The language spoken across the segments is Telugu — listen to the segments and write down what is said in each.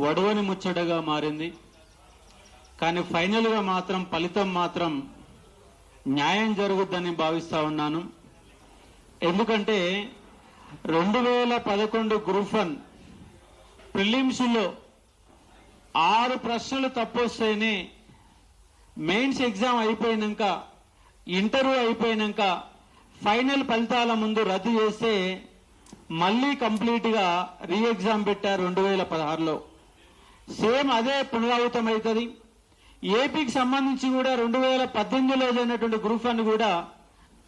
వడవని ముచ్చటగా మారింది. కానీ ఫైనల్గా మాత్రం ఫలితం మాత్రం న్యాయం జరుగుద్దని భావిస్తా ఉన్నాను. ఎందుకంటే 2011 గ్రూప్ 1 ప్రిలిమ్స్లో 6 ప్రశ్నలు తప్పొస్తేనే మెయిన్స్ ఎగ్జామ్ అయిపోయినాక, ఇంటర్వ్యూ అయిపోయినాక ఫైనల్ ఫలితాల ముందు రద్దు చేస్తే మళ్ళీ కంప్లీట్గా రీ ఎగ్జామ్ పెట్టారు 2016లో. సేమ్ అదే పునరావృతం అవుతుంది. ఏపీకి సంబంధించి కూడా 2018లో జరిగినటువంటి గ్రూప్ 1 కూడా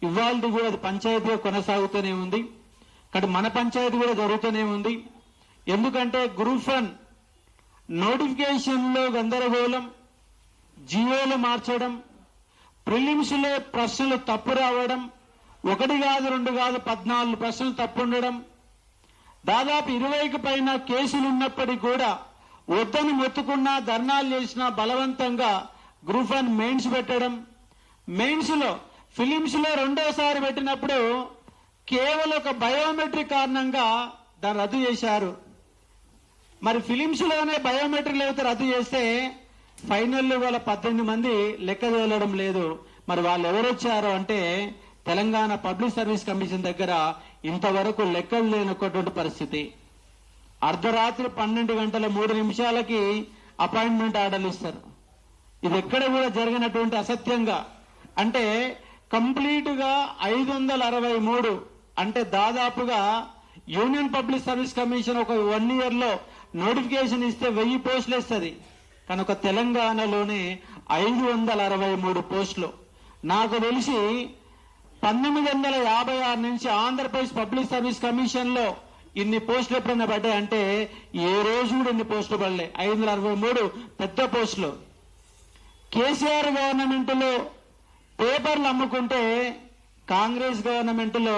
ఇవాళ కూడా అది పంచాయతీగా కొనసాగుతూనే ఉంది. కానీ మన పంచాయతీ కూడా జరుగుతూనే ఉంది. ఎందుకంటే గ్రూప్ 1 నోటిఫికేషన్లో గందరగోళం, జియోలు మార్చడం, ప్రిలిమ్స్లో ప్రశ్నలు తప్పు రావడం, 1 కాదు 2 కాదు 14 ప్రశ్నలు తప్పు ఉండడం, దాదాపు 20కి పైన కేసులు ఉన్నప్పటికీ కూడా వద్దని మొత్తుకున్నా, ధర్నాలు చేసినా బలవంతంగా గ్రూప్ 1 మెయిన్స్ పెట్టడం, మెయిన్స్లో ఫిలిమ్స్లో రెండోసారి పెట్టినప్పుడు కేవలం ఒక బయోమెట్రిక్ కారణంగా దాన్ని రద్దు చేశారు. మరి ఫిలిమ్స్లోనే బయోమెట్రిక్ లేకపోతే రద్దు చేస్తే ఫైనల్లో వాళ్ళ 18 మంది లెక్క తేలడం లేదు. మరి వాళ్ళు ఎవరు వచ్చారు అంటే తెలంగాణ పబ్లిక్ సర్వీస్ కమిషన్ దగ్గర ఇంతవరకు లెక్కలు లేనటువంటి పరిస్థితి. అర్ధరాత్రి 12 గంటల 3 నిమిషాలకి అపాయింట్మెంట్ ఆర్డర్లు ఇస్తారు. ఇది ఎక్కడ కూడా జరిగినటువంటి అసత్యంగా, అంటే కంప్లీట్గా 563 అంటే దాదాపుగా యూనియన్ పబ్లిక్ సర్వీస్ కమిషన్ ఒక 1 ఇయర్లో నోటిఫికేషన్ ఇస్తే 1000 పోస్టులు ఇస్తుంది. కానీ ఒక తెలంగాణలోనే 563 పోస్టులు. నాకు తెలిసి 1956 నుంచి ఆంధ్రప్రదేశ్ పబ్లిక్ సర్వీస్ కమిషన్లో ఇన్ని పోస్టులు ఎప్పుడైనా పడ్డాయంటే ఏ రోజు కూడా ఇన్ని పోస్టులు పడలే. 563 పెద్ద పోస్టులు. కేసీఆర్ గవర్నమెంట్లో పేపర్లు అమ్ముకుంటే కాంగ్రెస్ గవర్నమెంట్లో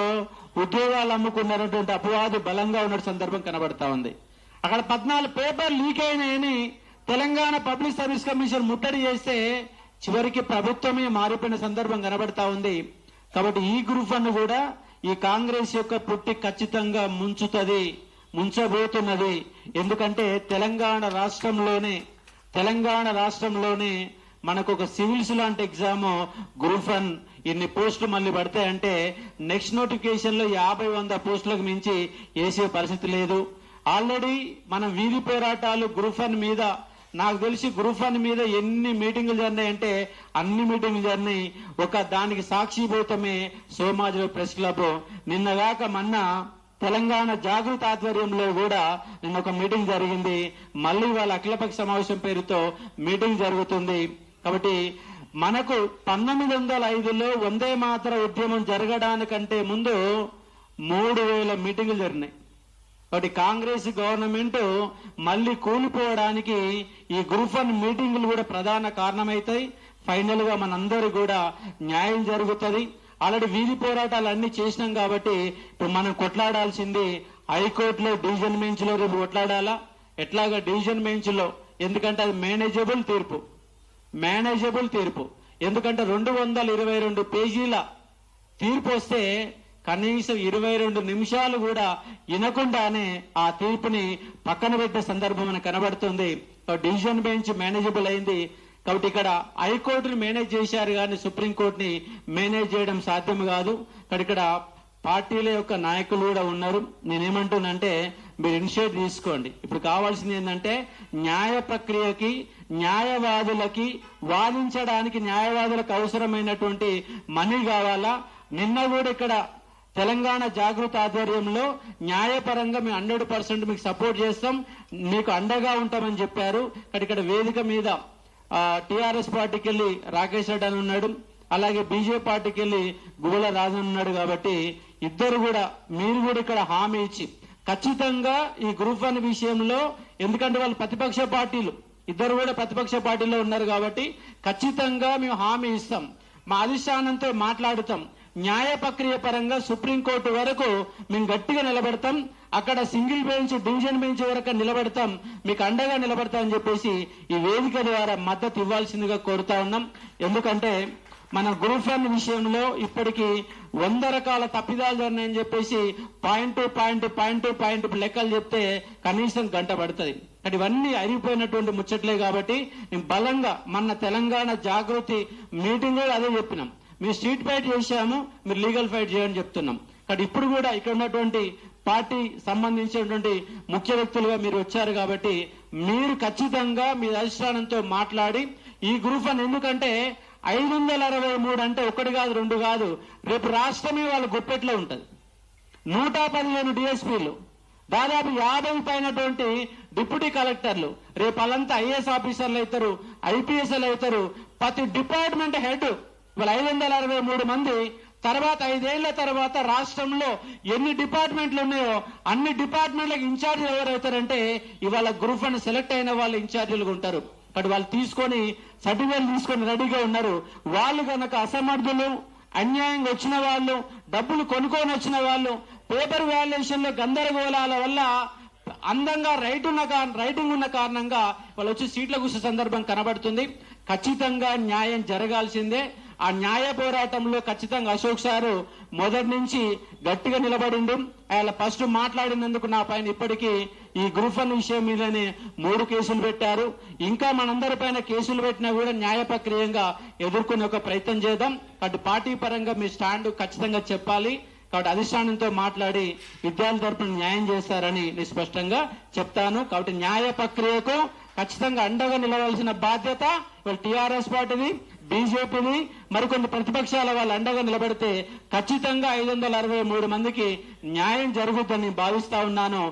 ఉద్యోగాలు అమ్ముకున్నటువంటి అపవాదు బలంగా ఉన్న సందర్భం కనబడతా ఉంది. అక్కడ 14 పేపర్లు లీక్ అయినాయని తెలంగాణ పబ్లిక్ సర్వీస్ కమిషన్ ముట్టడి చేస్తే చివరికి ప్రభుత్వమే మారిపోయిన సందర్భం కనబడతా ఉంది. కాబట్టి ఈ గ్రూప్ 1 కూడా ఈ కాంగ్రెస్ యొక్క పుట్టి ఖచ్చితంగా ముంచబోతున్నది. ఎందుకంటే తెలంగాణ రాష్ట్రంలోనే మనకు ఒక సివిల్స్ లాంటి ఎగ్జామ్ గ్రూప్ 1 ఇన్ని పోస్టులు మళ్ళీ పడతాయంటే నెక్స్ట్ నోటిఫికేషన్ లో 50-100 పోస్టులకు మించి వేసే పరిస్థితి లేదు. ఆల్రెడీ మనం వీధి పోరాటాలు గ్రూప్ 1 మీద, నాకు తెలిసి గ్రూప్ 1 మీద ఎన్ని మీటింగులు జరినాయంటే అన్ని మీటింగులు జరినాయి. ఒక దానికి సాక్షిభూతమే సోమాజిలో ప్రెస్ క్లబ్. నిన్నగాక మొన్న తెలంగాణ జాగృతి ఆధ్వర్యంలో కూడా నిన్న ఒక మీటింగ్ జరిగింది. మళ్ళీ వాళ్ళ అఖిలపక్ష సమావేశం పేరుతో మీటింగ్ జరుగుతుంది. కాబట్టి మనకు 1905లో వందే మాతర ఉద్యమం జరగడానికంటే ముందు 3000 మీటింగులు జరిగినాయి. కాబట్టి కాంగ్రెస్ గవర్నమెంట్ మళ్ళీ కూలిపోవడానికి ఈ గ్రూప్ 1 మీటింగులు కూడా ప్రధాన కారణమవుతాయి. ఫైనల్ గా మనందరూ కూడా న్యాయం జరుగుతుంది. ఆల్రెడీ వీధి పోరాటాలు అన్ని చేసినాం కాబట్టి ఇప్పుడు మనం కొట్లాడాల్సింది హైకోర్టులో డివిజన్ బెంచ్ లో రేపు కొట్లాడాలా. ఎట్లాగా డివిజన్ బెంచ్ లో, ఎందుకంటే అది మేనేజబుల్ తీర్పు. ఎందుకంటే 222 పేజీల తీర్పు వస్తే కనీసం 22 నిమిషాలు కూడా వినకుండానే ఆ తీర్పుని పక్కన పెట్టే సందర్భం మనకు కనబడుతుంది. డివిజన్ బెంచ్ మేనేజబుల్ అయింది. కాబట్టి ఇక్కడ హైకోర్టుని మేనేజ్ చేశారు కానీ సుప్రీంకోర్టుని మేనేజ్ చేయడం సాధ్యం కాదు. ఇక్కడ పార్టీల యొక్క నాయకులు కూడా ఉన్నారు. నేనేమంటున్నానంటే మీరు ఇనిషియేట్ తీసుకోండి. ఇప్పుడు కావాల్సింది ఏంటంటే న్యాయ ప్రక్రియకి, న్యాయవాదులకి వాదించడానికి న్యాయవాదులకు అవసరమైనటువంటి మనీ కావాలా. నిన్న కూడా ఇక్కడ తెలంగాణ జాగృతి ఆధ్వర్యంలో న్యాయపరంగా మేము 100% మీకు సపోర్ట్ చేస్తాం, మీకు అండగా ఉంటామని చెప్పారు. ఇక్కడ వేదిక మీద టిఆర్ఎస్ పార్టీకి వెళ్ళి రాకేష్ రెడ్డి అని ఉన్నాడు, అలాగే బీజేపీ పార్టీకి వెళ్ళి గువ్వల రాజన్ ఉన్నాడు. కాబట్టి ఇద్దరు కూడా, మీరు కూడా ఇక్కడ హామీ ఇచ్చి ఖచ్చితంగా ఈ గ్రూప్ 1 విషయంలో, ఎందుకంటే వాళ్ళు ప్రతిపక్ష పార్టీలు, ఇద్దరు కూడా ప్రతిపక్ష పార్టీలో ఉన్నారు కాబట్టి ఖచ్చితంగా మేము హామీ ఇస్తాం, మా అధిష్టానంతో మాట్లాడుతాం, న్యాయ ప్రక్రియ పరంగా సుప్రీంకోర్టు వరకు మేము గట్టిగా నిలబడతాం, అక్కడ సింగిల్ బెంచ్, డివిజన్ బెంచ్ వరకు నిలబడతాం, మీకు అండగా నిలబడతాం అని చెప్పేసి ఈ వేదిక ద్వారా మద్దతు ఇవ్వాల్సిందిగా కోరుతా ఉన్నాం. ఎందుకంటే మన గ్రూప్ 1 విషయంలో ఇప్పటికీ 100 రకాల తప్పిదాలు జరినాయని చెప్పేసి పాయింట్ లెక్కలు చెప్తే కనీసం గంట పడుతుంది. కానీ ఇవన్నీ అరిగిపోయినటువంటి ముచ్చట్లే కాబట్టి మేము బలంగా మన తెలంగాణ జాగృతి మీటింగ్ కూడా అదే చెప్పినాం. మేము స్ట్రీట్ ఫైట్ చేశాము, మీరు లీగల్ ఫైట్ చేయని చెప్తున్నాం. కానీ ఇప్పుడు కూడా ఇక్కడ ఉన్నటువంటి పార్టీ సంబంధించినటువంటి ముఖ్య వ్యక్తులుగా మీరు వచ్చారు కాబట్టి మీరు ఖచ్చితంగా మీ అధిష్టానంతో మాట్లాడి ఈ గ్రూప్ 1 ఎందుకంటే 563 అంటే ఒకటి కాదు రెండు కాదు, రేపు రాష్ట్రమే వాళ్ళ గుప్పెట్లో ఉంటుంది. 115 డిఎస్పీలు, దాదాపు 50 పైనటువంటి డిప్యూటీ కలెక్టర్లు, రేపు వాళ్ళంతా ఐఏఎస్ ఆఫీసర్లు అవుతారు, ఐపీఎస్లు అవుతారు. ప్రతి డిపార్ట్మెంట్ హెడ్ వాళ్ళ 563 మంది. తర్వాత 5 ఏళ్ల తర్వాత రాష్ట్రంలో ఎన్ని డిపార్ట్మెంట్లు ఉన్నాయో అన్ని డిపార్ట్మెంట్లకు ఇన్ఛార్జీలు ఎవరైతారంటే ఇవాళ గ్రూప్ 1 సెలెక్ట్ అయిన వాళ్ళు ఇన్ఛార్జీలుగా ఉంటారు. కాబట్టి వాళ్ళు తీసుకొని సర్టిఫికేట్ తీసుకొని రెడీగా ఉన్నారు. వాళ్ళు కనుక అసమర్థులు, అన్యాయంగా వచ్చిన వాళ్ళు, డబ్బులు కొనుక్కొని వచ్చిన వాళ్ళు, పేపర్ వాల్యుయేషన్ లో గందరగోళాల వల్ల అందంగా రైటింగ్ ఉన్న కారణంగా వాళ్ళు వచ్చి సీట్ల కూర్చే సందర్భం కనబడుతుంది. ఖచ్చితంగా న్యాయం జరగాల్సిందే. ఆ న్యాయ పోరాటంలో ఖచ్చితంగా అశోక్ సారు మొదటి నుంచి గట్టిగా నిలబడిండు. ఆయన ఫస్ట్ మాట్లాడినందుకు నా పైన ఇప్పటికీ ఈ గ్రూప్ 1 విషయం మీదనే 3 కేసులు పెట్టారు. ఇంకా మనందరి పైన కేసులు పెట్టినా కూడా న్యాయ ప్రక్రియంగా ఎదుర్కొనే ఒక ప్రయత్నం చేద్దాం. కాబట్టి పార్టీ పరంగా మీ స్టాండ్ ఖచ్చితంగా చెప్పాలి. కాబట్టి అధిష్టానంతో మాట్లాడి విద్యార్థుల తరపున న్యాయం చేస్తారని స్పష్టంగా చెప్తాను. కాబట్టి న్యాయ ప్రక్రియకు ఖచ్చితంగా అండగా నిలవాల్సిన బాధ్యత ఇవాళ టీఆర్ఎస్ పార్టీది, బీజేపీని, మరికొన్ని ప్రతిపక్షాల వాళ్ళు అండగా నిలబడితే ఖచ్చితంగా 563 మందికి న్యాయం జరుగుతుందని భావిస్తా ఉన్నాను.